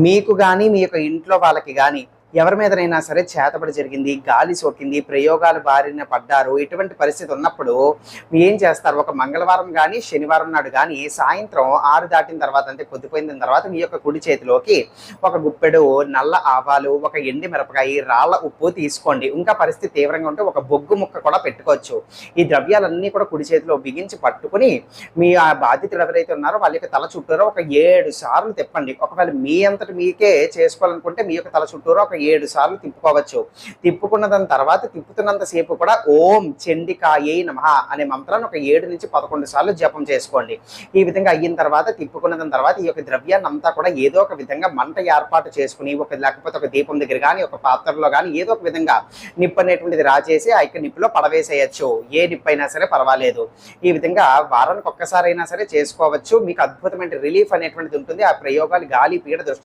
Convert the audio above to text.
మీకు గాని, మీ యొక్క ఇంట్లో వాళ్ళకి గాని ఎవరి మీదనైనా సరే చేతబడి జరిగింది, గాలి సోకింది, ప్రయోగాలు బారిన పడ్డారు. ఇటువంటి పరిస్థితి ఉన్నప్పుడు ఏం చేస్తారు? ఒక మంగళవారం గాని, శనివారం నాడు గాని సాయంత్రం 6 దాటిన తర్వాత అంటే పొద్దుపోయిన తర్వాత మీ యొక్క కుడి చేతిలోకి ఒక గుప్పెడు నల్ల ఆవాలు, ఒక ఎండి మిరపకాయ, రాళ్ళ ఉప్పు తీసుకోండి. ఇంకా పరిస్థితి తీవ్రంగా ఉంటే ఒక బొగ్గు ముక్క కూడా పెట్టుకోవచ్చు. ఈ ద్రవ్యాలన్నీ కూడా కుడి చేతిలో బిగించి పట్టుకుని మీ ఆ బాధితులు ఎవరైతే ఉన్నారో వాళ్ళ యొక్క తల చుట్టూరా ఒక 7 సార్లు తిప్పండి. ఒకవేళ మీ అంతట మీకే చేసుకోవాలనుకుంటే మీ యొక్క తల చుట్టూరా ఒక 7 సార్లు తిప్పుకోవచ్చు. తిప్పుకున్న దాని తర్వాత తిప్పుతున్నంత సేపు కూడా ఓం చండికాయై నమః అనే మంత్రాన్ని ఒక 7 నుంచి 11 సార్లు జపం చేసుకోండి. ఈ విధంగా అయిన తర్వాత తిప్పుకున్న దాని తర్వాత ఈ యొక్క ద్రవ్యాన్ని అంతా కూడా ఏదో ఒక విధంగా మంట ఏర్పాటు చేసుకుని లేకపోతే ఒక దీపం దగ్గర కానీ, ఒక పాత్రలో కానీ ఏదో ఒక విధంగా నిప్పు అనేటువంటిది రాచేసి ఆ యొక్క నిప్పులో పడవేసేయచ్చు. ఏ నిప్పు అయినా సరే పర్వాలేదు. ఈ విధంగా వారానికి ఒక్కసారైనా సరే చేసుకోవచ్చు. మీకు అద్భుతమైన రిలీఫ్ అనేటువంటిది ఉంటుంది. ఆ ప్రయోగాలు గాలి పీడ దృష్టి